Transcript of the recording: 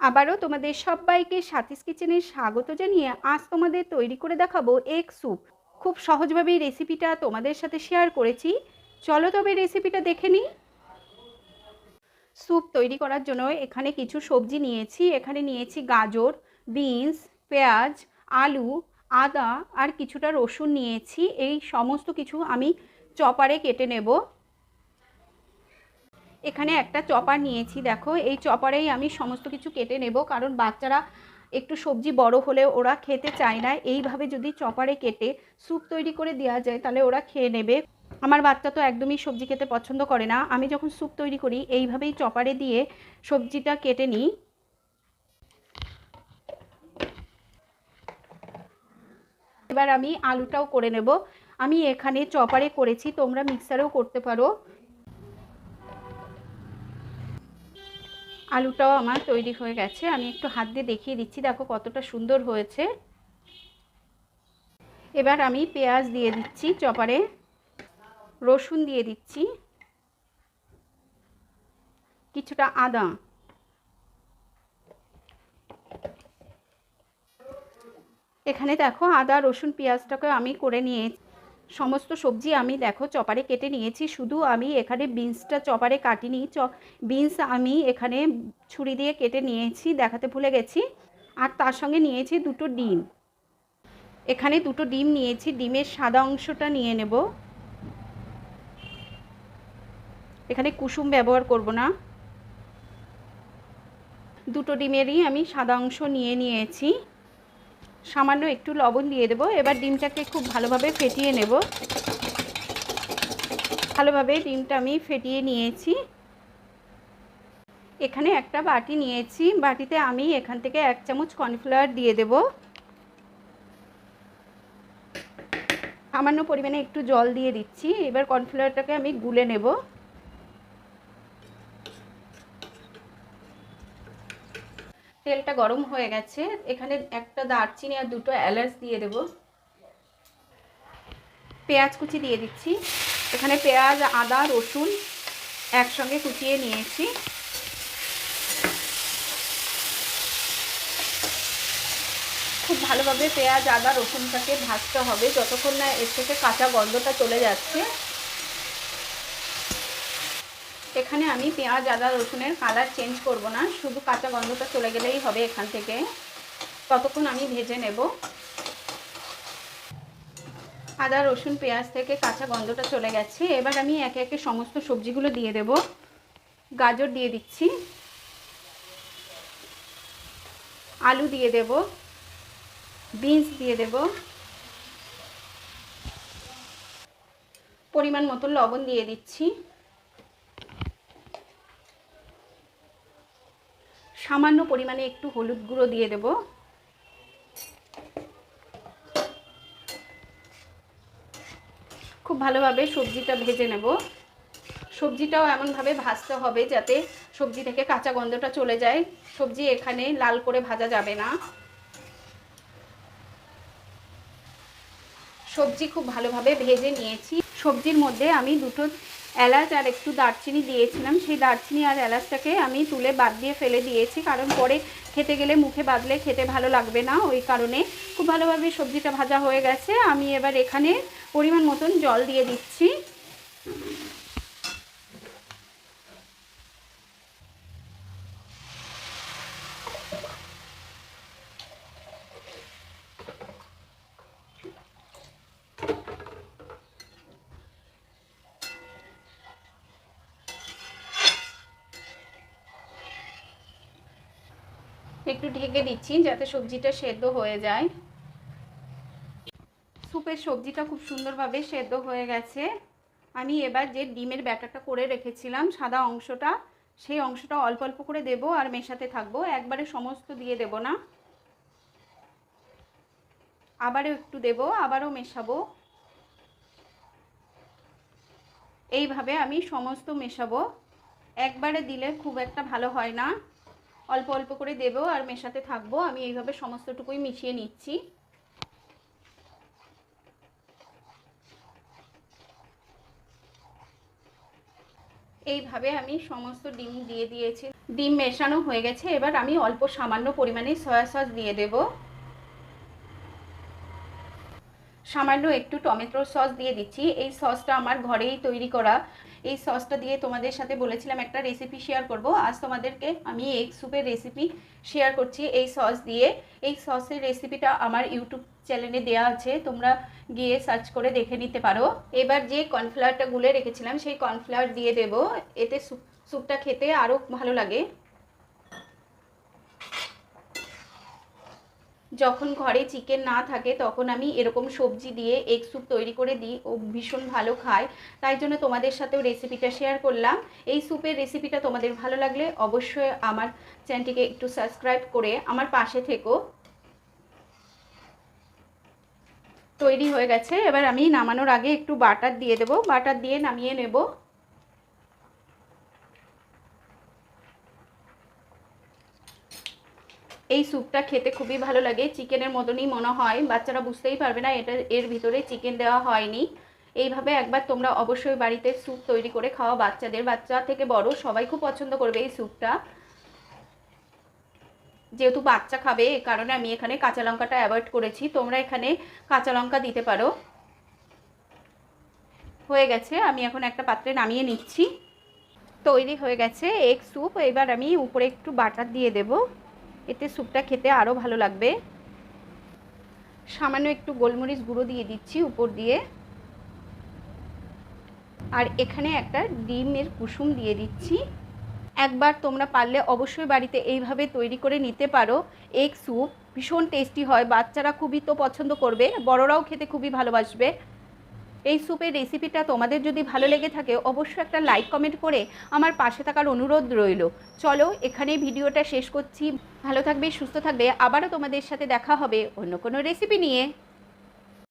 আবারও তোমাদের সবাইকে সাথীস কিচেনে স্বাগত জানিয়ে আজ তোমাদের তৈরি করে দেখাবো এগ স্যুপ। খুব সহজভাবে রেসিপিটা তোমাদের সাথে শেয়ার করেছি। চলো তবে রেসিপিটা দেখে নিই। স্যুপ তৈরি করার জন্য এখানে কিছু সবজি নিয়েছি। এখানে নিয়েছি গাজর, বিনস, পেঁয়াজ, আলু, আদা আর কিছুটা রসুন নিয়েছি। এই সমস্ত কিছু আমি চপারে কেটে নেব। এখানে একটা চপার নিয়েছি, দেখো এই চপারেই আমি সমস্ত কিছু কেটে নেব, কারণ বাচ্চারা একটু সবজি বড় হলে ওরা খেতে চায় না। এইভাবে যদি চপারে কেটে স্যুপ তৈরি করে দেওয়া যায় তাহলে ওরা খেয়ে নেবে। আমার বাচ্চা তো একদমই সবজি খেতে পছন্দ করে না। আমি যখন স্যুপ তৈরি করি এইভাবেই চপারে দিয়ে সবজিটা কেটে নিই। এবার আমি আলুটাও করে নেব। আমি এখানে চপারে করেছি, তোমরা মিক্সারেও করতে পারো। আলুটাও আমার তৈরি হয়ে গেছে। আমি একটু হাত দিয়ে দেখিয়ে দিচ্ছি, দেখো কতটা সুন্দর হয়েছে। এবার আমি পেঁয়াজ দিয়ে দিচ্ছি চপারে, রসুন দিয়ে দিচ্ছি, কিছুটা আদা, এখানে দেখো আদা রসুন পেঁয়াজটাকে আমি করে নিয়েছি। সমস্ত সবজি আমি দেখো চপারে কেটে নিয়েছি, শুধু আমি এখানে বিনসটা চপারে কাটিনি। বিনস আমি এখানে ছুরি দিয়ে কেটে নিয়েছি, দেখাতে ভুলে গেছি। আর তার সঙ্গে নিয়েছি দুটো ডিম। এখানে দুটো ডিম নিয়েছি, ডিমের সাদা অংশটা নিয়ে নেব। এখানে কুসুম ব্যবহার করব না। দুটো ডিমেরই আমি সাদা অংশ নিয়ে নিয়েছি। সামান্য একটু লবণ দিয়ে দেবো। এবার ডিমটাকে খুব ভালোভাবে ফেটিয়ে নেব। ভালোভাবে ডিমটা আমি ফেটিয়ে নিয়েছি। এখানে একটা বাটি নিয়েছি, বাটিতে আমি এখান থেকে 1 চামচ কর্নফ্লাওয়ার দিয়ে দেব। সামান্য পরিমাণে একটু জল দিয়ে দিচ্ছি। এবার কর্নফ্লাওয়ারটাকে আমি গুলে নেব। তেলটা গরম হয়ে গেছে, এখানে একটা দারচিনি আর দুটো এলাচ দিয়ে দেব। পেঁয়াজ কুচি দিয়ে দিচ্ছি। এখানে পেঁয়াজ আদা রসুন একসঙ্গে কুচিয়ে নিয়েছি। খুব ভালোভাবে পেঁয়াজ আদা রসুনটাকে ভাজতে হবে যতক্ষণ না এর থেকে কাঁচা গন্ধটা চলে যাচ্ছে। এখানে আমি পেঁয়াজ আদা রসুনের কালার চেঞ্জ করব না, শুধু কাঁচা গন্ধটা চলে গেলেই হবে এখান থেকে। ততক্ষণ আমি ভেজে নেব। আদা রসুন পেঁয়াজ থেকে কাঁচা গন্ধটা চলে গেছে। এবার আমি একে একে সমস্ত সবজিগুলো দিয়ে দেব। গাজর দিয়ে দিচ্ছি, আলু দিয়ে দেব, বিনস দিয়ে দেব, পরিমাণ মতো লবণ দিয়ে দিচ্ছি, সামান্য পরিমাণে একটু হলুদ গুঁড়ো দিয়ে দেব। খুব ভালোভাবে সবজিটা ভেজে নেব। সবজিটাও এমনভাবে ভাজতে হবে যাতে সবজি থেকে কাঁচা গন্ধটা চলে যায়। সবজি এখানে লাল করে ভাজা যাবে না। সবজি খুব ভালোভাবে ভেজে নিয়েছি। সবজির মধ্যে আমি দুটো এলাচ আর একটু দারচিনি দিয়েছিলাম, সেই দারচিনি আর এলাচটাকে আমি তুলে বাদ দিয়ে ফেলে দিয়েছি, কারণ পরে খেতে গেলে মুখে বাদলে খেতে ভালো লাগবে না। ওই কারণে খুব ভালোভাবে সবজিটা ভাজা হয়ে গেছে। আমি এবার এখানে পরিমাণ মতন জল দিয়ে দিচ্ছি। একটু ঢেকে দিচ্ছি যাতে সবজিটা সেদ্ধ হয়ে যায়। স্যুপের সবজিটা খুব সুন্দরভাবে সেদ্ধ হয়ে গেছে। আমি এবার যে ডিমের ব্যাটারটা করে রেখেছিলাম সাদা অংশটা, সেই অংশটা অল্প অল্প করে দেব আর মেশাতে থাকবো। একবারে সমস্ত দিয়ে দেব না, আবারও একটু দেব, আবারও মেশাবো। এইভাবে আমি সমস্ত মেশাবো। একবারে দিলে খুব একটা ভালো হয় না, অল্প অল্প করে দেব আর মেশাতে থাকবো। আমি এইভাবে সমস্তটুকুই মিশিয়ে নিচ্ছি। এইভাবে আমি সমস্ত ডিম দিয়ে দিয়েছি। ডিম মেশানো হয়ে গেছে। এবার আমি অল্প সামান্য পরিমাণে সয়া সস দিয়ে দেব, সামান্য একটু টমেটোর সস দিয়ে দিচ্ছি। এই সসটা আমার ঘরেই তৈরি করা। এই সসটা দিয়ে তোমাদের সাথে বলেছিলাম একটা রেসিপি শেয়ার করব। আজ তোমাদেরকে আমি এগ স্যুপের রেসিপি শেয়ার করছি এই সস দিয়ে। এই সসের রেসিপিটা আমার ইউটিউব চ্যানেলে দেওয়া আছে, তোমরা গিয়ে সার্চ করে দেখে নিতে পারো। এবার যে কর্নফ্লাওয়ারটা গুলে রেখেছিলাম সেই কর্নফ্লাওয়ার দিয়ে দেব, এতে স্যুপটা খেতে আরও ভালো লাগে। যখন ঘরে চিকেন না থাকে তখন আমি এরকম সবজি দিয়ে এগ স্যুপ তৈরি করে দিই, ও ভীষণ ভালো খায়। তাই জন্য তোমাদের সাথেও রেসিপিটা শেয়ার করলাম। এই স্যুপের রেসিপিটা তোমাদের ভালো লাগলে অবশ্যই আমার চ্যানেলটিকে একটু সাবস্ক্রাইব করে আমার পাশে থেকো। তৈরি হয়ে গেছে। এবার আমি নামানোর আগে একটু বাটার দিয়ে দেবো, বাটার দিয়ে নামিয়ে নেব। এই স্যুপটা খেতে খুবই ভালো লাগে, চিকেনের মতনই মনে হয়, বাচ্চারা বুঝতেই পারবে না এটা এর ভিতরে চিকেন দেওয়া হয়নি। এইভাবে একবার তোমরা অবশ্যই বাড়িতে স্যুপ তৈরি করে খাওয়া বাচ্চাদের, বাচ্চা থেকে বড় সবাই খুব পছন্দ করবে এই স্যুপটা। যেহেতু বাচ্চা খাবে এই কারণে আমি এখানে কাঁচা লঙ্কাটা অ্যাভয়েড করেছি, তোমরা এখানে কাঁচা লঙ্কা দিতে পারো। হয়ে গেছে, আমি এখন একটা পাত্রে নামিয়ে নিচ্ছি। তৈরি হয়ে গেছে এগ স্যুপ। এবার আমি উপরে একটু বাটার দিয়ে দেব, এতে স্যুপটা খেতে আরও ভালো লাগবে। সামান্য একটু গোলমরিচ গুঁড়ো দিয়ে দিচ্ছি উপর দিয়ে, আর এখানে একটা ডিমের কুসুম দিয়ে দিচ্ছি। একবার তোমরা পারলে অবশ্যই বাড়িতে এইভাবে তৈরি করে নিতে পারো। এগ স্যুপ ভীষণ টেস্টি হয়, বাচ্চারা খুবই তো পছন্দ করবে, বড়রাও খেতে খুবই ভালোবাসবে। এই স্যুপের রেসিপিটা তোমাদের যদি ভালো লেগে থাকে অবশ্যই একটা লাইক কমেন্ট করে আমার পাশে থাকার অনুরোধ রইল। চলো এখানেই ভিডিওটা শেষ করছি। ভালো থাকবে, সুস্থ থাকবে, আবারও তোমাদের সাথে দেখা হবে অন্য কোনো রেসিপি নিয়ে।